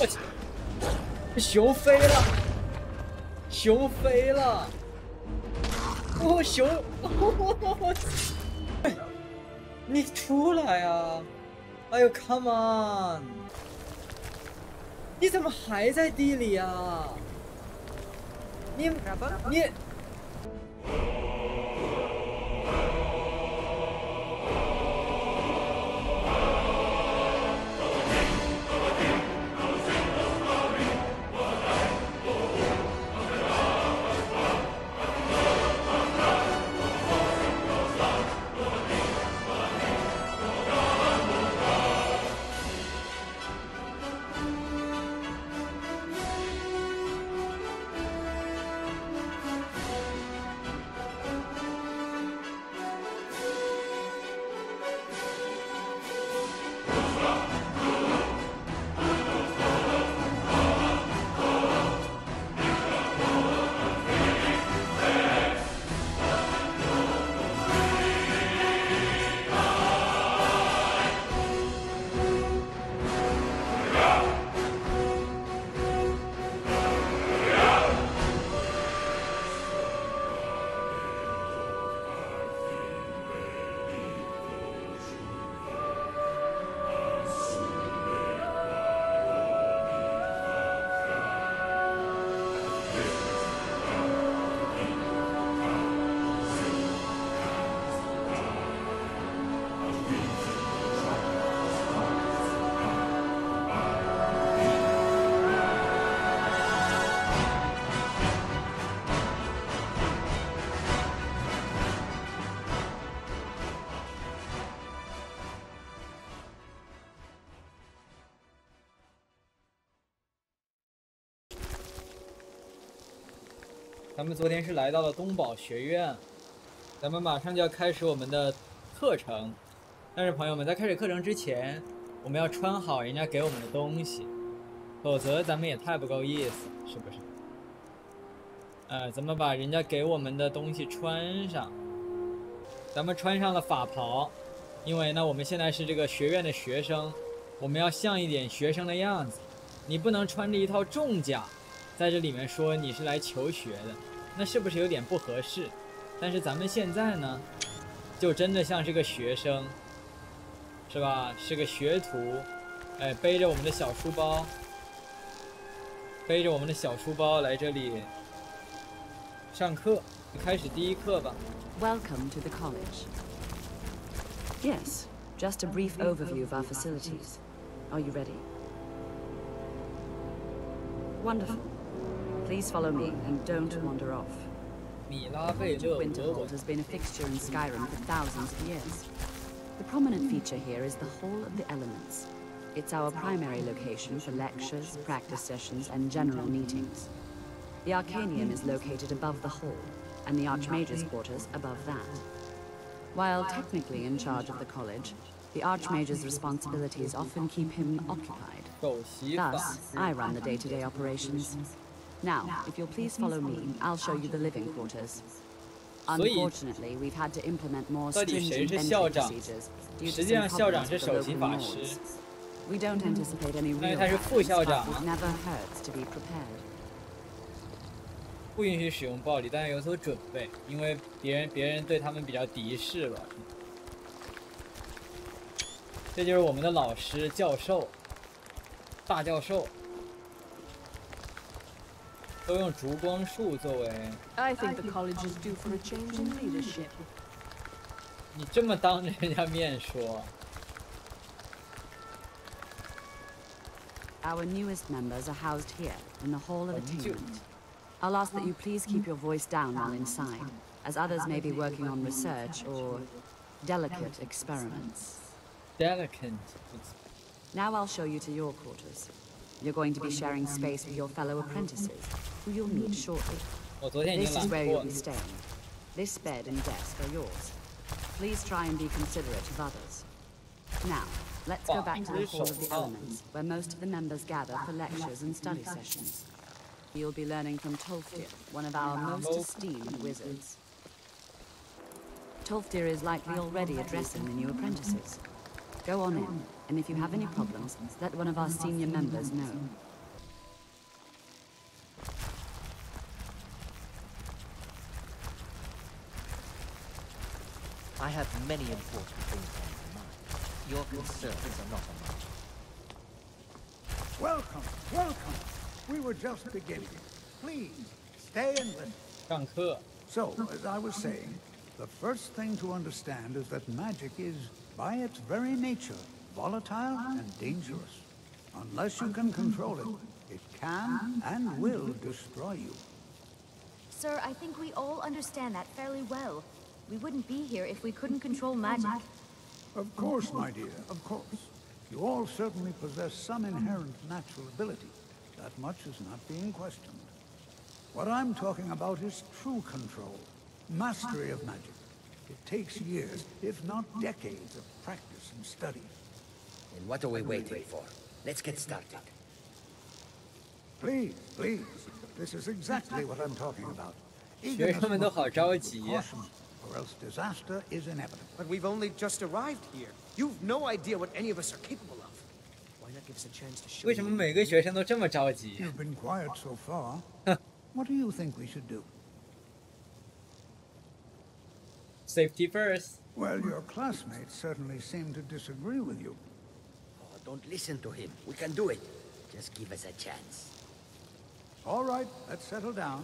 我去，熊飞了，熊飞了！哦，熊！你出来呀！哎呦 ，Come on！ 你怎么还在地里啊？你。咱们昨天是来到了东宝学院，咱们马上就要开始我们的课程。但是朋友们，在开始课程之前，我们要穿好人家给我们的东西，否则咱们也太不够意思，是不是？咱们把人家给我们的东西穿上。咱们穿上了法袍，因为呢，我们现在是这个学院的学生，我们要像一点学生的样子。你不能穿着一套重甲，在这里面说你是来求学的，那是不是有点不合适？但是咱们现在呢，就真的像是个学生，是吧？是个学徒，背着我们的小书包，来这里上课。开始第一课吧。Welcome to the college. Yes, just a brief overview of our facilities. Are you ready? Wonderful. Please follow me and don't wander off. Winterhold has been a fixture in Skyrim for thousands of years. The prominent feature here is the Hall of the Elements. It's our primary location for lectures, practice sessions, and general meetings. The Arcanium is located above the hall, and the Archmage's quarters above that. While technically in charge of the college, the Archmage's responsibilities often keep him occupied. Thus, I run the day-to-day operations. Now, if you'll please follow me, I'll show you the living quarters. Unfortunately, we've had to implement more stringent entry procedures due to some problems with the local norms. We don't anticipate any real problems, but it never hurts to be prepared. 不允许使用暴力，但是有所准备，因为别人对他们比较敌视吧。这就是我们的老师教授，大教授，都用烛光树作为。I think the college is due for a change in leadership. 你这么当着人家面说。Our newest members are housed here in the Hall of Attainment. I'll ask that you please keep your voice down while inside, as others may be working on research or delicate experiments. Delicate. Now I'll show you to your quarters. You're going to be sharing space with your fellow apprentices, who you'll meet shortly. This is where you'll be staying. This bed and desk are yours. Please try and be considerate of others. Now, let's go back to the Hall of the Elements, where most of the members gather for lectures and study sessions. You'll be learning from Tolfdir, one of our most esteemed wizards. Tolfdir is likely already addressing the new apprentices. Go on in, and if you have any problems, let one of our senior members know. I have many important things on my mind. Your concerns are not on mine. Welcome, welcome. We were just beginning. Please, stay and listen. 上课。 So, as I was saying, the first thing to understand is that magic is, by its very nature, volatile and dangerous. Unless you can control it, it can and will destroy you. Sir, I think we all understand that fairly well. We wouldn't be here if we couldn't control magic. Of course, my dear, of course. You all certainly possess some inherent natural ability. That much is not being questioned. What I'm talking about is true control, mastery of magic. It takes years, if not decades, of practice and study. And what are we waiting for? Let's get started. Please, please. This is exactly what I'm talking about. 学生们都好着急呀。 Or else disaster is inevitable. But we've only just arrived here. You've no idea what any of us are capable of. Why not give us a chance to show 为什么每个学生都这么着急？ You've been quiet so far. What do you think we should do? Safety first. Well, your classmates certainly seem to disagree with you. Oh, don't listen to him. We can do it. Just give us a chance. All right, let's settle down.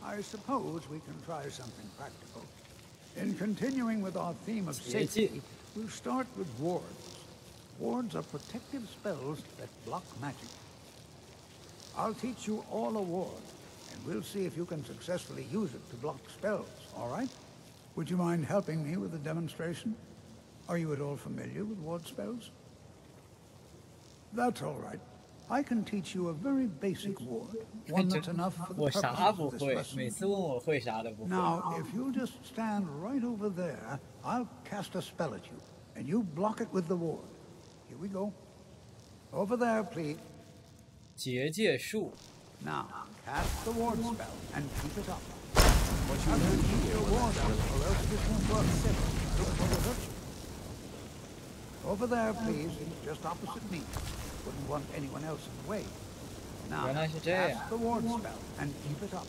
I suppose we can try something practical. In continuing with our theme of safety, we'll start with wards. Wards are protective spells that block magic. I'll teach you all a ward, and we'll see if you can successfully use it to block spells, all right? Would you mind helping me with the demonstration? Are you at all familiar with ward spells? That's all right. I can teach you a very basic ward, one that's enough for the 我 purpose 啥不 of this 会， lesson. 每次问我会啥都不会。 Now, if you just stand right over there, I'll cast a spell at you, and you block it with the ward. Here we go. Over there, please. 结界术， Now, cast the ward spell and keep it up. But you have to keep your ward up, or else this won't work. Look for the hurt you. Over there, please, just opposite me. Wouldn't want anyone else in the way. Now, 原来是这样。 cast the ward spell and keep it up.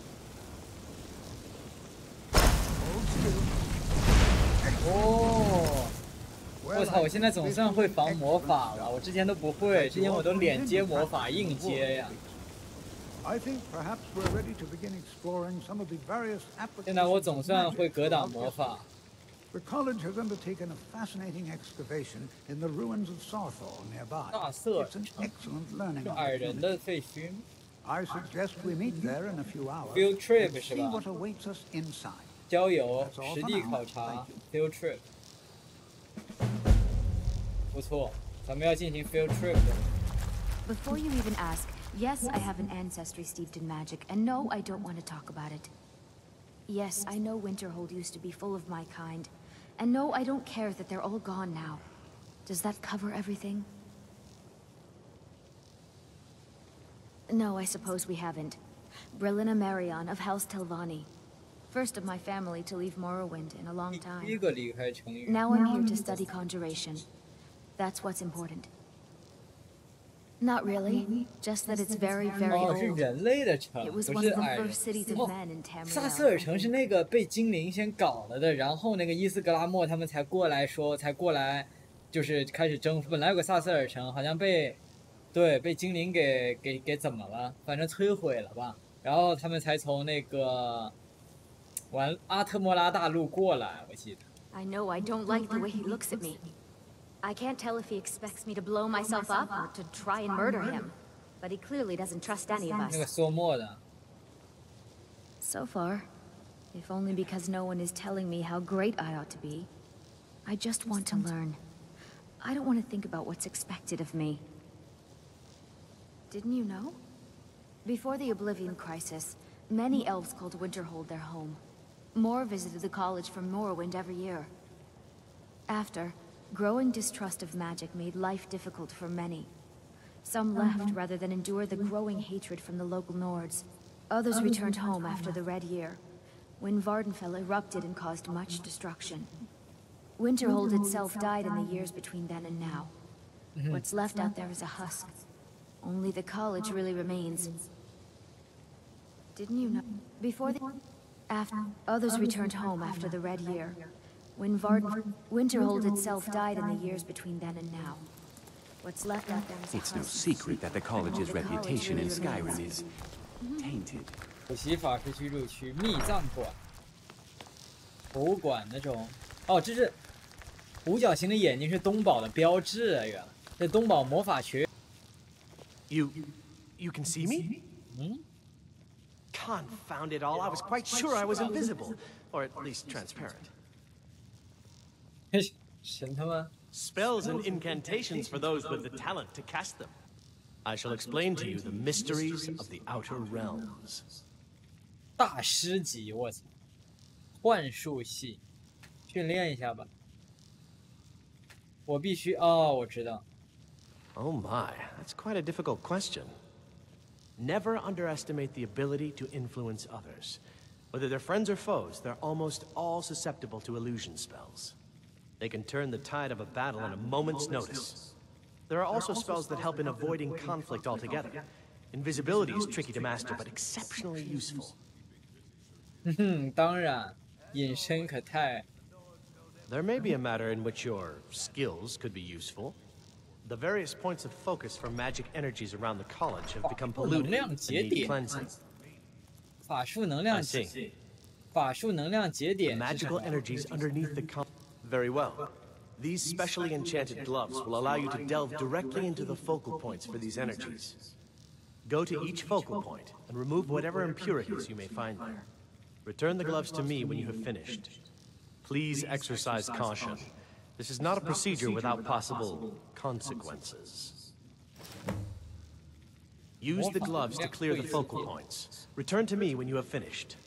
Hold still. 哦， Well, 我操！我 I 现在 think 总 this 算 will 会 be 防魔 excellent 法了， stuff. 我之前都不会，之前我都连接魔法硬接呀。 I think perhaps we're ready to begin exploring some of the various 现在我 applications 总 of 算会 magic 格挡 throughout 魔 history. 法。 The college has undertaken a fascinating excavation in the ruins of Sarthor nearby. 萨瑟尔 It's an 城 excellent learning 是矮人 opportunity. 的废墟 I suggest we meet there in a few hours Field trip and 是 see 吧？ what awaits us inside. 郊游、实地考察 field trip， 不错，咱们要进行 field trip 的。 Before you even ask, yes, I have an ancestry steeped in magic, and no, I don't want to talk about it. Yes, I know Winterhold used to be full of my kind, and no, I don't care that they're all gone now. Does that cover everything? No, I suppose we haven't. Brillina Marion of House Telvanni. First of my family to leave Morrowind in a long 第一 time. 个离开城域。 Now I'm here to study conjuration. That's what's important. Not really. Just that it's very, very 哦，是 old. 人类的城， It 不 was 是 one of the 矮人 first。cities of 哦， men in 萨瑟尔 Tamriel. 城是那个被精灵先搞了的，然后那个伊斯格拉莫他们才过来说，才过来，就是开始征服。本来有个萨瑟尔城，好像被，对，被精灵给怎么了？反正摧毁了吧。然后他们才从那个阿特莫拉大陆过来，我记得。 I know I don't like the way he looks at me. I can't tell if he expects me to blow myself up or to try and murder him. But he clearly doesn't trust any of 那个 us. 缩墨的， So far. If only because no one is telling me how great I ought to be. I just want to learn. I don't want to think about what's expected of me. Didn't you know? Before the Oblivion Crisis, many elves called Winterhold their home. More visited the college from Morrowind every year. After, growing distrust of magic made life difficult for many. Some left rather than endure the growing hatred from the local Nords. Others returned home after the Red Year, when Vardenfell erupted and caused much destruction. Winterhold itself died in the years between then and now. What's left out there is a husk. Only the college really remains. Didn't you know? Before the... After... Others returned home after the Red Year, When Winterhold itself died in the years between then and now. What's left out there is a It's no husk. secret that the college's reputation in Skyrim is tainted. 补习法师居住区秘藏馆、博物馆那种。哦，这是五角形的眼睛是东宝的标志啊！原来这东宝魔法学院。You can see me? Confound it all! I was quite sure I was invisible, or at least transparent. 神他妈！ Spells and incantations for those with the talent to cast them. I shall explain to you the mysteries of the outer realms. 大师级，我操！幻术系，训练一下吧。我必须哦，我知道。 Oh my, that's quite a difficult question. Never underestimate the ability to influence others. Whether they're friends or foes, they're almost all susceptible to illusion spells. They can turn the tide of a battle in a moment's notice. There are also spells that help in avoiding conflict altogether. Invisibility is tricky to master, but exceptionally useful. 当然，隐身可太。 There may be a matter in which your skills could be useful. The various points of focus for magic energies around the college have become polluted and need cleansing. 法术能量节，法术能量节 The 点。 magical energies underneath the Very well. These specially enchanted gloves will allow you to delve directly into the focal points for these energies. Go to each focal point and remove whatever impurities you may find there. Return the gloves to me when you have finished. Please exercise caution. This is not a procedure without possible consequences. Use the gloves to clear the focal points. Return to me when you have finished.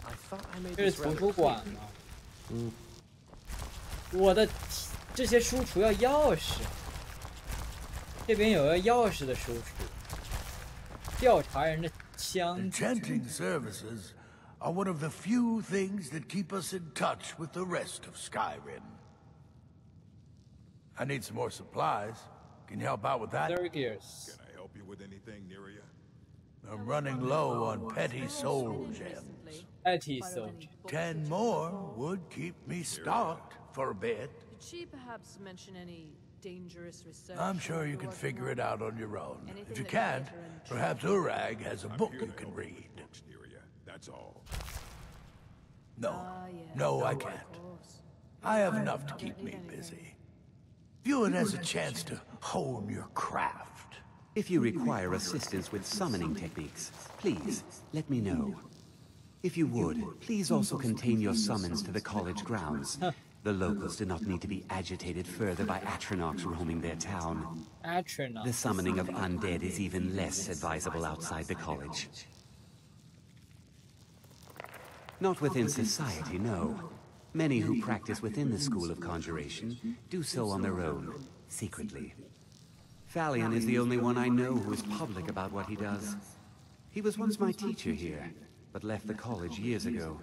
I thought I made 这是 this 图 rather 书馆 clear. 吗？我的这些书橱要钥匙，这边有个钥匙的书橱。调查人的枪。 Enchanting services are one of the few things that keep us in touch with the rest of Skyrim. I need some more supplies. Can you help out with that? Gears. Can I help you with anything, Neria? I'm running low on petty soul gems. Petty soldier. 10 more would keep me stocked for a bit. Did she perhaps mention any dangerous research? I'm sure you can figure it out on your own. If you can't, perhaps Urag has a book you can read. Books, Neria. That's all. No, I can't. I have enough to keep me busy. View it as a chance to hone your craft. If you require assistance with summoning techniques, please let me know. If you would, please also contain your summons to the college grounds. The locals do not need to be agitated further by Atronachs roaming their town. The summoning of undead is even less advisable outside the college. Not within society, no. Many who practice within the School of Conjuration do so on their own, secretly. Thalion is the only one I know who is public about what he does. He was once my teacher here, but left the college years ago.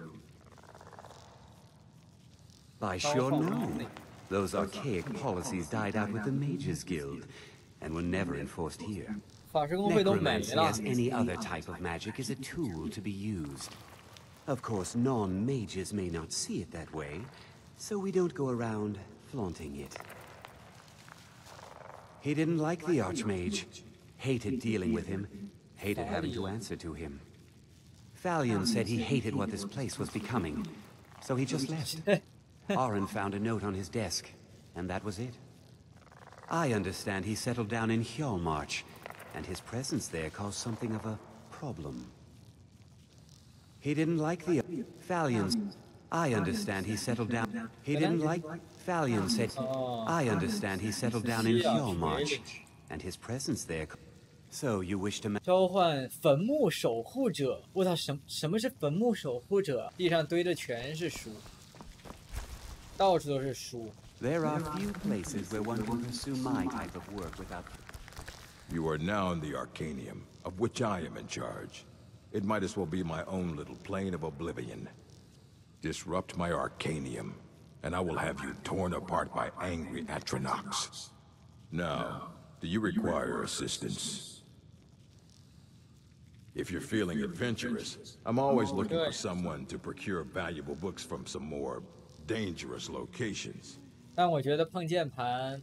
I sure know. Those archaic policies died out with the Mages Guild, and were never enforced here. Necromancy, as any other type of magic, is a tool to be used. Of course, non-mages may not see it that way, so we don't go around flaunting it. He didn't like the Archmage, hated dealing with him, hated having to answer to him. Thalion said he hated what this place was becoming, so he just left. Aron found a note on his desk, and that was it. I understand he settled down in Hjalmarch, and his presence there caused something of a problem. He didn't like the Thalion. I understand he settled down. He didn't like Thalion said. I understand he settled down in Hjalmarch, and his presence there. So you wish to 召唤坟墓守护者。我操，什么是坟墓守护者？地上堆的全是书，到处都是书。 There are few places where one can pursue my type of work without. You are now in the Arcanium, of which I am in charge. It might as well be my own little plane of oblivion. Disrupt my Arcanium, and I will have you torn apart by angry Atronachs. Now, do you require assistance? If you're feeling adventurous, I'm always looking for someone to procure valuable books from some more dangerous locations. 但我觉得碰键盘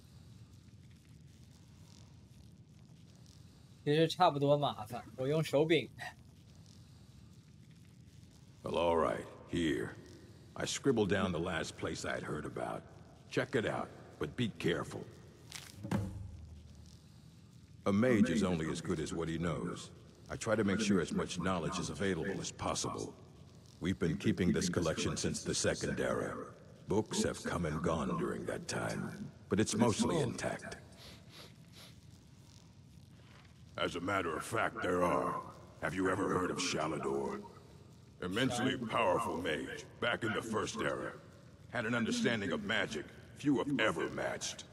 其实差不多麻烦，我用手柄。Well, all right, here. I scribbled down the last place I'd heard about. Check it out, but be careful. A mage is only as good as what he knows. I try to make sure as much knowledge is available as possible. We've been keeping this collection since the Second Era. Books have come and gone during that time, but it's mostly intact. As a matter of fact, there are. Have you ever heard of Shalador? Immensely powerful mage, back in the First Era. Had an understanding of magic few have ever matched.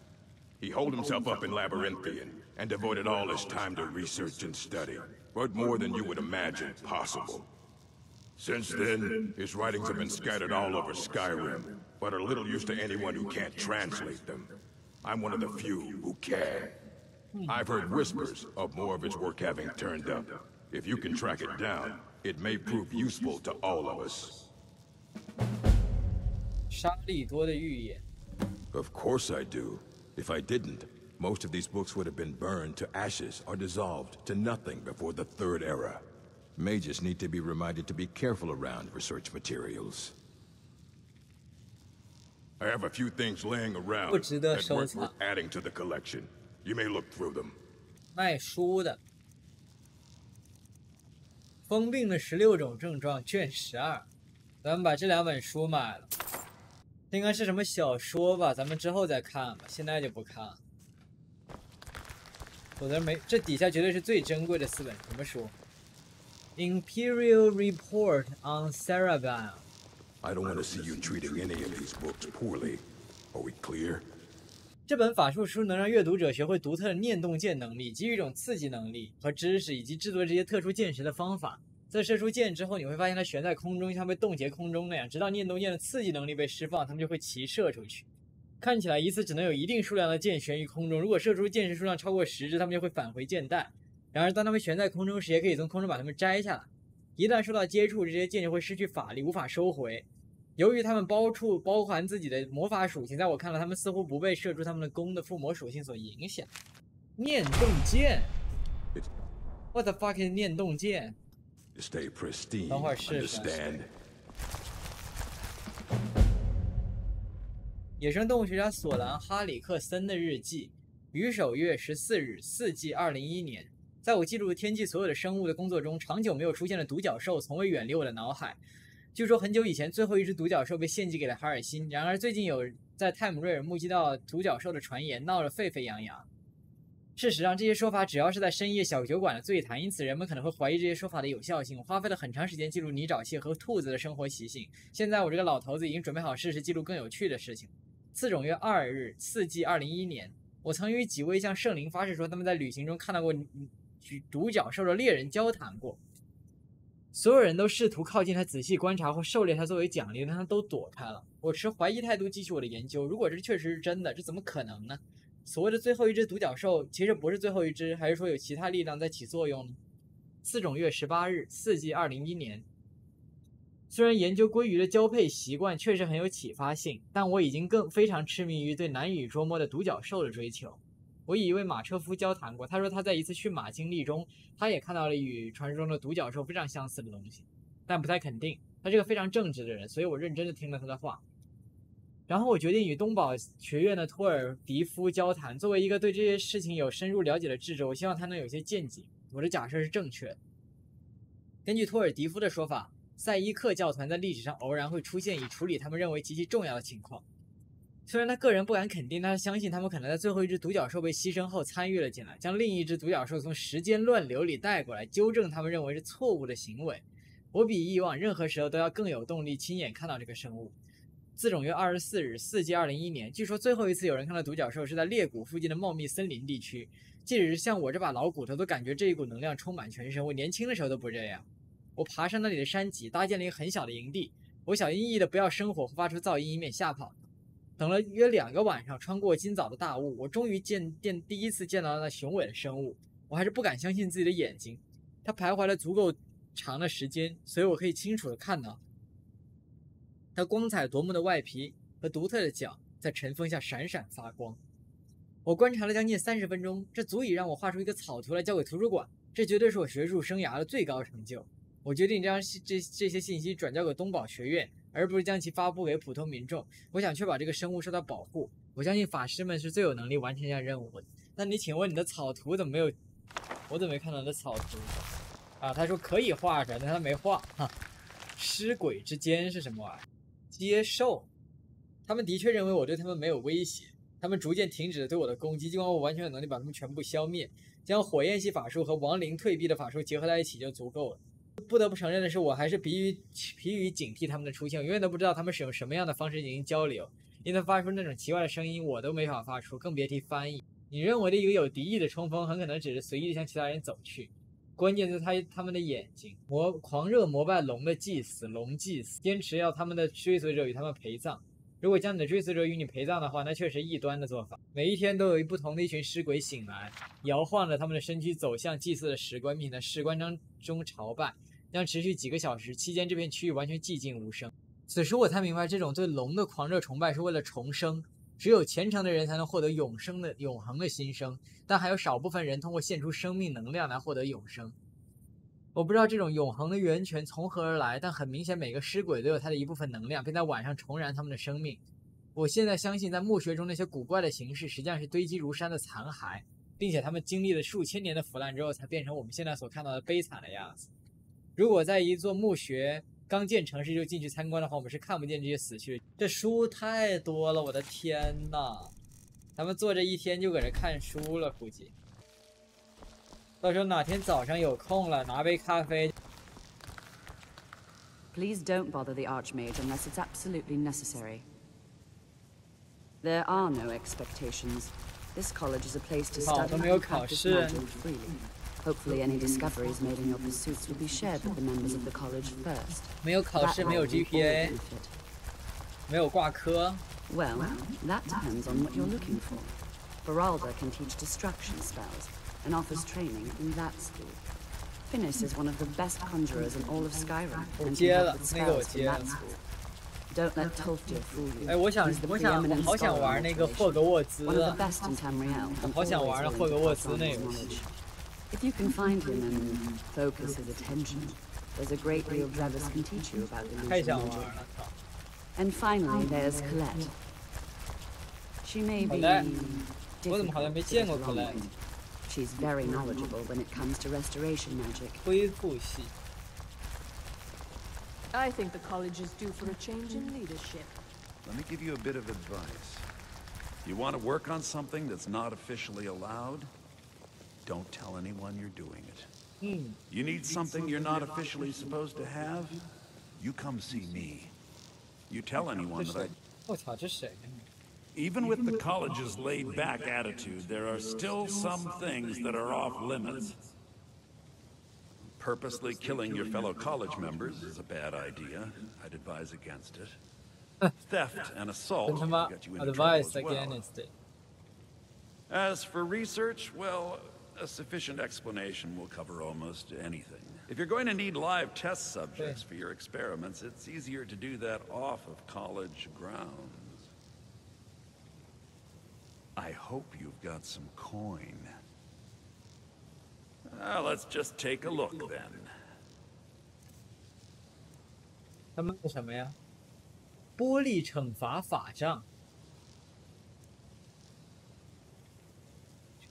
He holed himself up in Labyrinthian, and devoted all his time to research and study, but more than you would imagine possible. Since then, his writings have been scattered all over Skyrim, but are little use to anyone who can't translate them. I'm one of the few who can. I've heard whispers of more of his work having turned up. If you can track it down, it may prove useful to all of us. 沙利多的预言。 Of course I do. If I didn't, most of these books would have been burned to ashes or dissolved to nothing before the Third Era. Mages need to be reminded to be careful around research materials. I have a few things laying around that weren't worth adding to the collection. You may look through them. 卖书的。疯病的16种症状卷12，咱们把这2本书买了。应该是什么小说吧，咱们之后再看吧，现在就不看了。否则没，这底下绝对是最珍贵的4本什么书 ？Imperial Report on Cerebellum。 I don't want to see you treating any of these books poorly. Are we clear? 这本法术书能让阅读者学会独特的念动剑能力，给予一种刺激能力和知识，以及制作这些特殊剑时的方法。在射出箭之后，你会发现它悬在空中，像被冻结空中那样，直到念动剑的刺激能力被释放，它们就会齐射出去。看起来一次只能有一定数量的箭悬于空中，如果射出箭时数量超过10支，它们就会返回箭袋。然而，当它们悬在空中时，也可以从空中把它们摘下来。一旦受到接触，这些箭就会失去法力，无法收回。由于它们包含自己的魔法属性，在我看来，它们似乎不被射出它们的弓的附魔属性所影响。念动剑 ，What the fuck is 念动剑？ Stay pristine. 等会儿试试。 Understand? 野生动物学家索兰·哈里克森的日记，于首月14日，4季2011年。在我记录天际所有的生物的工作中，长久没有出现的独角兽从未远离我的脑海。据说很久以前，最后一只独角兽被献祭给了哈尔辛。然而，最近有在泰姆瑞尔目击到独角兽的传言，闹得沸沸扬扬。事实上，这些说法只要是在深夜小酒馆的醉谈，因此人们可能会怀疑这些说法的有效性。我花费了很长时间记录泥沼蟹和兔子的生活习性。现在我这个老头子已经准备好试试记录更有趣的事情。次种月2日，4季2011年，我曾与几位向圣灵发誓说他们在旅行中看到过独角兽的猎人交谈过。所有人都试图靠近他，仔细观察或狩猎他作为奖励，但他都躲开了。我持怀疑态度继续我的研究。如果这确实是真的，这怎么可能呢？所谓的最后一只独角兽其实不是最后一只，还是说有其他力量在起作用呢？次种月18日，4季2011年。虽然研究鲑鱼的交配习惯确实很有启发性，但我已经非常痴迷于对难以捉摸的独角兽的追求。我与一位马车夫交谈过，他说他在一次驯马经历中，他也看到了与传说中的独角兽非常相似的东西，但不太肯定。他是个非常正直的人，所以我认真地听了他的话。然后我决定与东宝学院的托尔迪夫交谈。作为一个对这些事情有深入了解的智者，我希望他能有些见解。我的假设是正确的。根据托尔迪夫的说法，赛伊克教团在历史上偶然会出现，以处理他们认为极其重要的情况。虽然他个人不敢肯定，但是相信他们可能在最后一只独角兽被牺牲后参与了进来，将另一只独角兽从时间乱流里带过来，纠正他们认为是错误的行为。我比以往任何时候都要更有动力亲眼看到这个生物。次种月24日，4季2011年，据说最后一次有人看到独角兽是在裂谷附近的茂密森林地区。即使是像我这把老骨头，都感觉这一股能量充满全身。我年轻的时候都不这样。我爬上那里的山脊，搭建了一个很小的营地。我小心翼翼的不要生火或发出噪音，以免吓跑。等了约2个晚上，穿过今早的大雾，我终于第一次见到那雄伟的生物。我还是不敢相信自己的眼睛。它徘徊了足够长的时间，所以我可以清楚的看到它光彩夺目的外皮和独特的角在晨风下闪闪发光。我观察了将近30分钟，这足以让我画出一个草图来交给图书馆，这绝对是我学术生涯的最高成就。我决定将这些信息转交给东宝学院，而不是将其发布给普通民众。我想确保这个生物受到保护。我相信法师们是最有能力完成这项任务的。那你请问你的草图怎么没有？我怎么没看到你的草图？啊，他说可以画出来，但他没画。哈，尸鬼之间是什么玩意儿？接受。他们的确认为我对他们没有威胁，他们逐渐停止了对我的攻击，尽管我完全有能力把他们全部消灭。将火焰系法术和亡灵退避的法术结合在一起就足够了。不得不承认的是，我还是疲于警惕他们的出现，我永远都不知道他们使用什么样的方式进行交流，因为发出那种奇怪的声音我都没法发出，更别提翻译。你认为的一个有敌意的冲锋，很可能只是随意地向其他人走去。关键是他们的眼睛，狂热膜拜龙的祭司，龙祭司坚持要他们的追随者与他们陪葬。如果将你的追随者与你陪葬的话，那确实异端的做法。每一天都有不同的一群尸鬼醒来，摇晃着他们的身躯走向祭祀的石棺，并且在石棺中朝拜，将持续几个小时。期间这片区域完全寂静无声。此时我才明白，这种对龙的狂热崇拜是为了重生，只有虔诚的人才能获得永恒的新生，但还有少部分人通过献出生命能量来获得永生。我不知道这种永恒的源泉从何而来，但很明显每个尸鬼都有它的一部分能量，并在晚上重燃他们的生命。我现在相信在墓穴中那些古怪的形式实际上是堆积如山的残骸，并且他们经历了数千年的腐烂之后才变成我们现在所看到的悲惨的样子。如果在一座墓穴刚建成时就进去参观的话，我们是看不见这些死去的。这书太多了，我的天哪，他们坐着一天就搁这看书了，估计到时候哪天早上有空了，拿杯咖啡。Please don't bother the Archmage unless it's absolutely necessary. There are no expectations. This college is a place to study and practice magic freely. Hopefully any discoveries made in your pursuits will be shared with the members of the college first. 没有考试，没有 GPA， 没有挂科。Well, that depends on what you're looking for. Beralda can teach destruction spells and offers training in that school. Finis is one of the best conjurers in all of Skyrim and can help with spells from that school. Don't let Tolfdir fool you. 哎，我好想玩那个霍格沃兹啊！ One of the best in Tamriel. 我好想玩霍格沃兹那个游戏。If you can find him and focus his attention, there's a great deal Drevis can teach you about illusion 太想玩 magic. 了，操！ And finally, there's Colette. She may be 我怎么好像没见过 Colette？ She's very knowledgeable when it comes to restoration magic. 恢复系。 I think the college is due for a change in leadership. Let me give you a bit of advice. You want to work on something that's not officially allowed? Don't tell anyone you're doing it. You need something you're not officially supposed to have? You come see me. You tell anyone that I... 我操，这谁？ Even with the college's laid-back attitude, there are still some things that are off limits. Purposely killing your fellow college members is a bad idea. I'd advise against it. Theft and assault will get you into trouble as well. As for research, well, a sufficient explanation will cover almost anything. If you're going to need live test subjects for your experiments, it's easier to do that off of college grounds. I hope you've got some coin. Let's just take a look then. 他们是什么呀？玻璃惩罚法杖，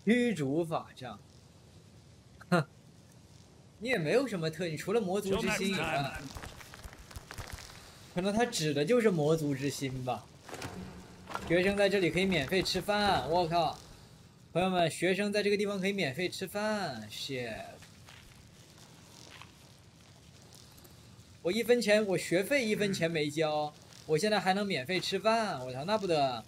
驱逐法杖。哼，你也没有什么特点，除了魔族之心以外，可能他指的就是魔族之心吧。学生在这里可以免费吃饭，我靠！朋友们，学生在这个地方可以免费吃饭，shit！我1分钱，我学费1分钱没交，我现在还能免费吃饭，我操，那不得！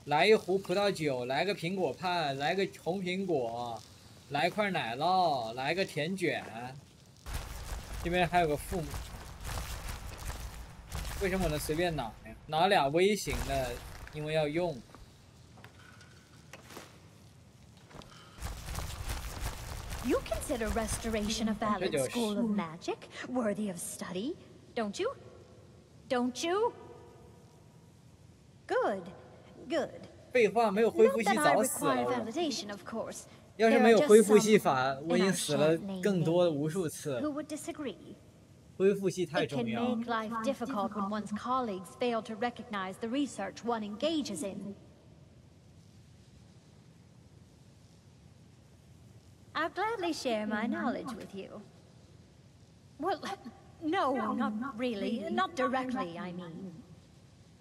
来一壶葡萄酒，来个苹果派，来个红苹果，来块奶酪，来个甜卷。这边还有个父母，为什么我能随便拿呀？拿俩微型的，因为要用。 You consider restoration a valid school of magic, worthy of study, don't you? Don't you? Good, good. 废话，没有恢复系 Not that I 早死 require 了。 validation, of course. 要是 There 没 are 有恢 just 复系 some 法，我已 in 经 our 死了 shared name 更多 names 无数次 who。would disagree. 恢复系太 It 重 can 要。 make life difficult when one's colleagues fail to recognize the research one engages in. I'll gladly share my knowledge with you. Well, no, not really. Not directly, I mean.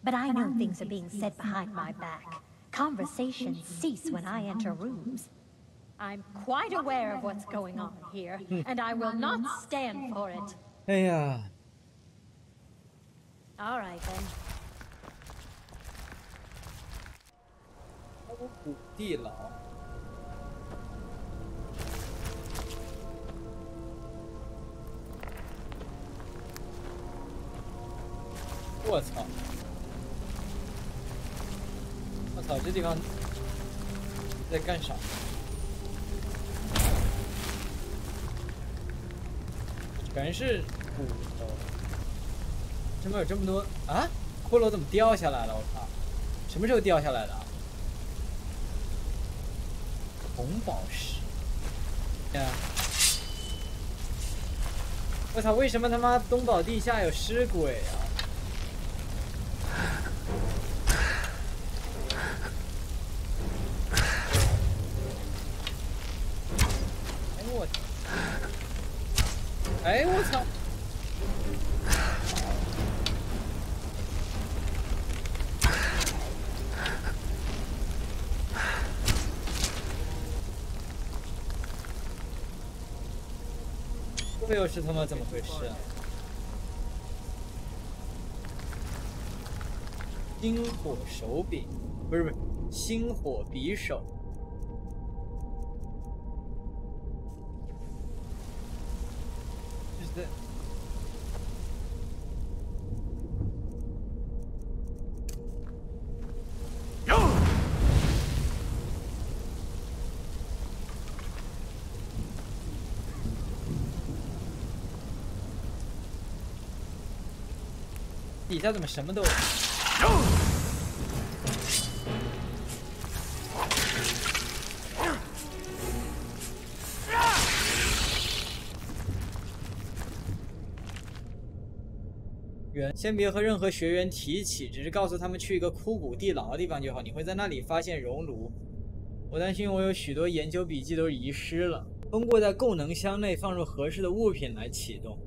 But I know things are being said behind my back. Conversations cease when I enter rooms. I'm quite aware of what's going on here, and I will not stand for it. 哎呀， All right, then. 古地牢。我操！我操，这地方在干啥？全是骨头，怎么有这么多啊？骷髅怎么掉下来了？我靠！什么时候掉下来的？红宝石。呀！我操！为什么他妈东宝地下有尸鬼啊？哎，我操！这又是他妈怎么回事啊？星火手柄，不是，星火匕首。 对。底下怎么什么都有？先别和任何学员提起，只是告诉他们去一个枯骨地牢的地方就好。你会在那里发现熔炉。我担心我有许多研究笔记都遗失了。通过在供能箱内放入合适的物品来启动，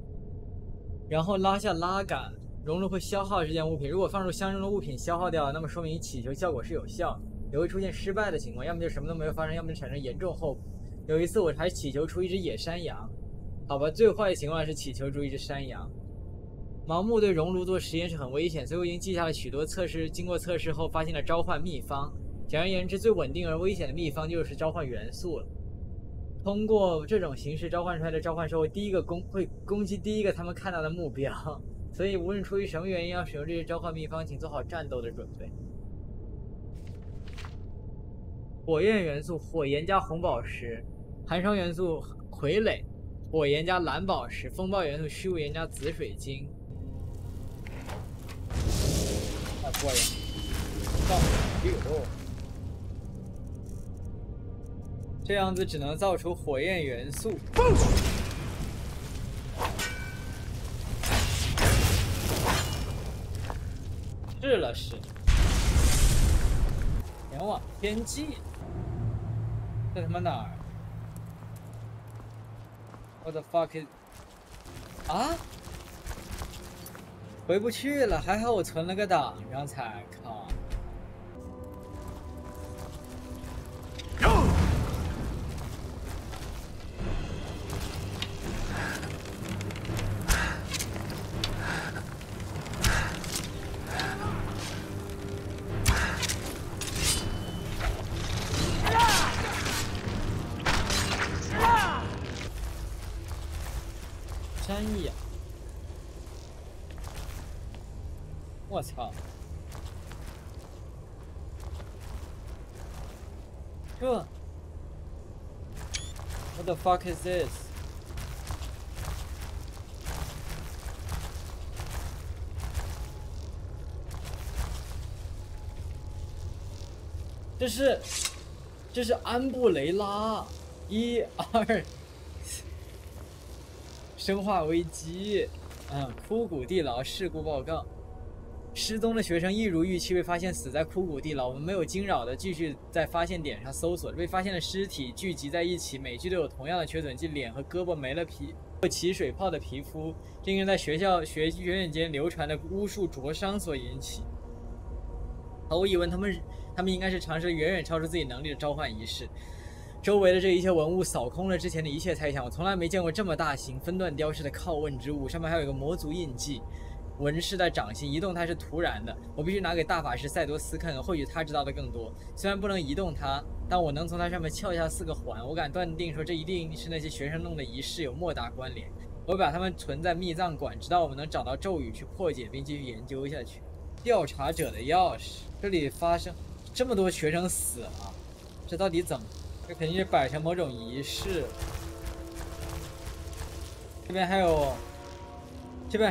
然后拉下拉杆，熔炉会消耗这件物品。如果放入箱中的物品消耗掉了，那么说明祈求效果是有效，也会出现失败的情况，要么就什么都没有发生，要么就产生严重后果。有一次我还祈求出一只野山羊，好吧，最坏的情况是祈求出一只山羊。 盲目对熔炉做实验是很危险，所以我已经记下了许多测试。经过测试后，发现了召唤秘方。简而言之，最稳定而危险的秘方就是召唤元素了。通过这种形式召唤出来的召唤兽会攻击第一个他们看到的目标，所以无论出于什么原因要使用这些召唤秘方，请做好战斗的准备。火焰元素：火焰加红宝石；寒霜元素：傀儡；火焰加蓝宝石；风暴元素：虚无岩加紫水晶。 过人，造这样子只能造出火焰元素。试了试，前往天际，这他妈哪儿 ？What the fuck is？ 啊？ 回不去了，还好我存了个档，然后才靠。山野。 我操！这 ，What the fuck is this？这是安布雷拉，1、2，生化危机，枯骨地牢事故报告。失踪的学生一如预期被发现死在枯骨地牢，我们没有惊扰的继续在发现点上搜索。被发现的尸体聚集在一起，每具都有同样的缺损，即脸和胳膊没了皮，起水泡的皮肤，这应该在学院间流传的巫术灼伤所引起。毫无疑问，他们应该是尝试了远远超出自己能力的召唤仪式。周围的这一切文物扫空了之前的一切猜想，我从来没见过这么大型分段雕饰的拷问之物，上面还有一个魔族印记。纹饰在掌心，移动它是突然的，我必须拿给大法师赛多斯看看，或许他知道的更多。虽然不能移动它，但我能从它上面撬下4个环，我敢断定说这一定是那些学生弄的仪式有莫大关联。我会把它们存在秘藏馆，直到我们能找到咒语去破解并继续研究下去。调查者的钥匙，这里发生这么多学生死了，这到底怎么？这肯定是摆成某种仪式。这边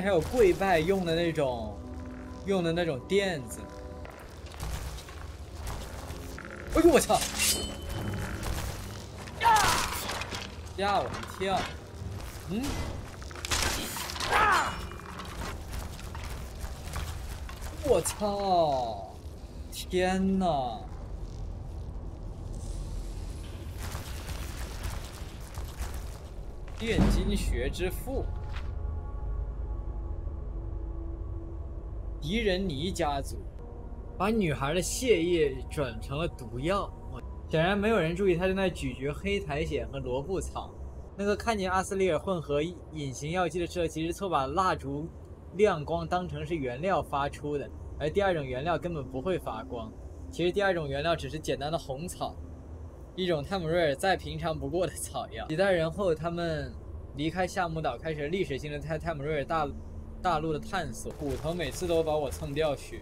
还有跪拜用的那种垫子。哎呦我操！吓我一跳。我操！天哪！炼金学之父。狄仁尼家族把女孩的血液转成了毒药，显然没有人注意他正在咀嚼黑苔藓和罗布草。那个看见阿斯利尔混合隐形药剂的时候，其实错把蜡烛亮光当成是原料发出的，而第二种原料根本不会发光。其实第二种原料只是简单的红草，一种泰姆瑞尔再平常不过的草药。几代人后，他们离开夏姆岛，开始历史性的在泰姆瑞尔大陆的探索。骨头每次都把我蹭掉血。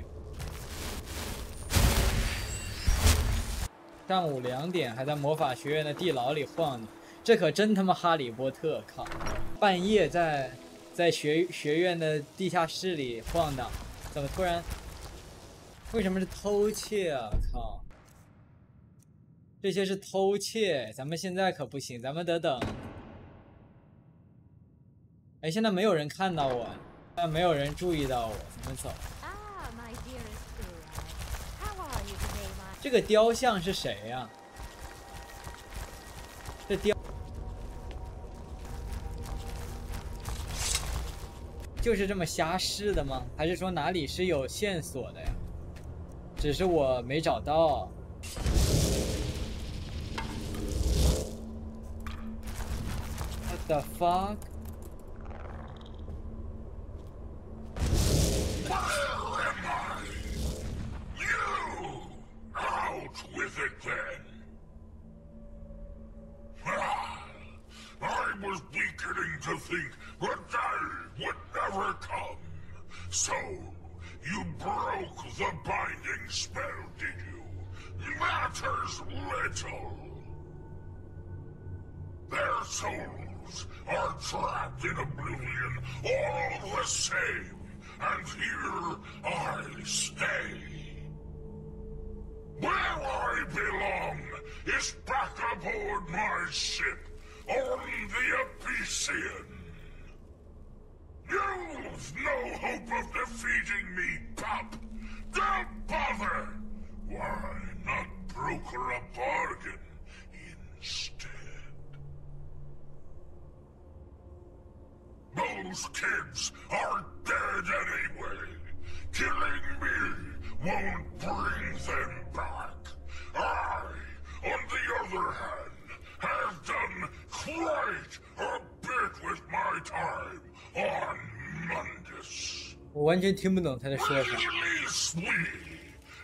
上午2点还在魔法学院的地牢里晃呢，这可真他妈哈利波特！靠，半夜在学院的地下室里晃荡，怎么突然？为什么是偷窃啊？靠！这些是偷窃，咱们现在可不行，咱们得等。哎，现在没有人看到我。但没有人注意到我，怎么走？这个雕像是谁呀？这就是这么瞎试的吗？还是说哪里是有线索的呀？只是我没找到。What the fuck？With it then. I was beginning to think the day would never come. So, you broke the binding spell, did you? Matters little. Their souls are trapped in oblivion all the same, and here I stay. Where I belong is back aboard my ship on the Epician. You've no hope of defeating me, pup. Don't bother. Why not broker a bargain instead? Those kids are dead anyway. Killing me won't bring them back. I, on the other hand, have done quite a bit with my time on Mundus. 我完全听不懂他在说啥。 Release me,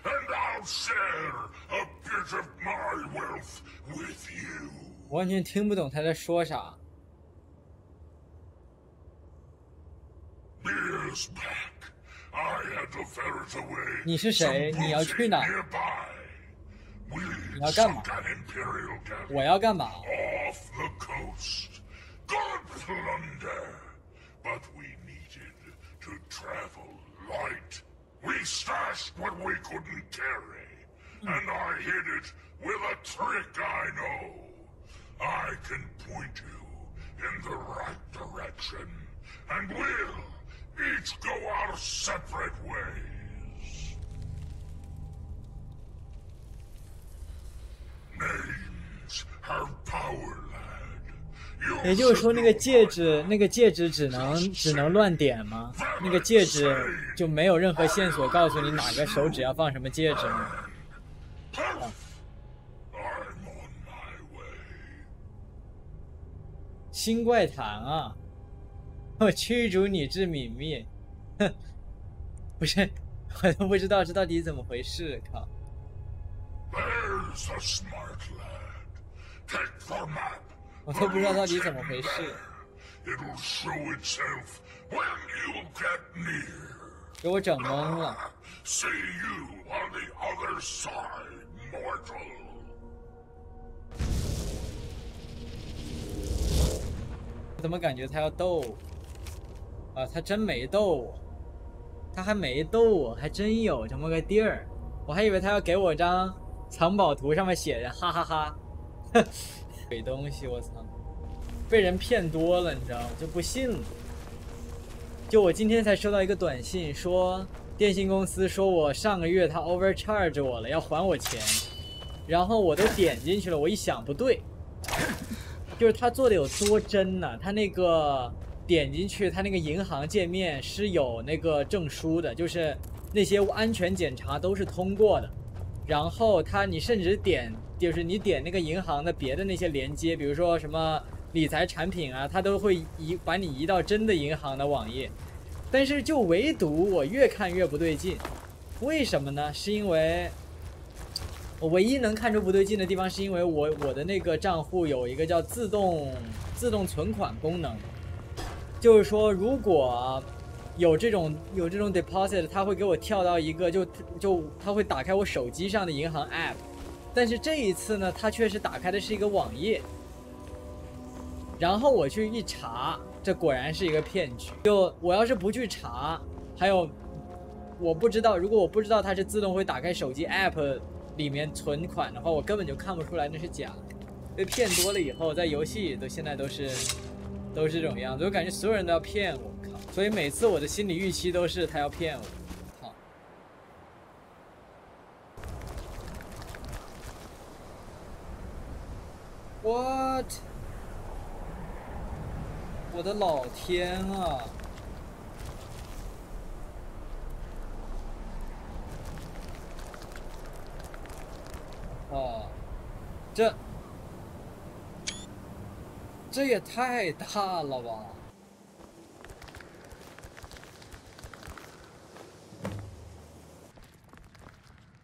and I'll share a bit of my wealth with you. 我完全听不懂他在说啥。 Years back, I had to ferret away 你是谁？你要去哪？你要干嘛？我要干嘛？ Off the coast, good plunder, but we needed to travel light. We stashed what we couldn't carry, and I hid it with a trick I know. I can point you in the right direction, and we'll each go our separate ways. Names have power, lad. 也就是说，那个戒指只能乱点吗？那个戒指就没有任何线索告诉你哪个手指要放什么戒指吗？啊、新怪谈啊！我驱逐你至泯灭，哼，不是，我都不知道这到底怎么回事，靠！ There's a smart lad. Take the map. 我都不知道到底怎么回事。It'll show itself when you get near. 给我整懵了。See you on the other side, mortal. 我怎么感觉他要逗我？啊，他真没逗我，他还没逗我，还真有这么个地儿。我还以为他要给我张藏宝图，上面写着哈哈哈，哼，鬼东西，我操！被人骗多了，你知道吗？就不信了。就我今天才收到一个短信，说电信公司说我上个月他 overcharge 我了，要还我钱，然后我都点进去了，我一想不对。就是他做的有多真呢？他那个点进去，他那个银行界面是有那个证书的，就是那些安全检查都是通过的。然后你甚至点，就是你点那个银行的别的那些连接，比如说什么理财产品啊，它都会把你移到真的银行的网页。但是就唯独我越看越不对劲，为什么呢？是因为。我唯一能看出不对劲的地方，是因为我的那个账户有一个叫自动存款功能，就是说如果有这种 deposit， 它会给我跳到一个它会打开我手机上的银行 app， 但是这一次呢，它却是打开的是一个网页，然后我去一查，这果然是一个骗局。就我要是不去查，还有我不知道，如果我不知道它是自动会打开手机 app。里面存款的话，我根本就看不出来那是假的。被骗多了以后，在游戏现在都是这种样子，我感觉所有人都要骗我，靠！所以每次我的心理预期都是他要骗我，靠 ！What？ 我的老天啊！ 哦，这也太大了吧！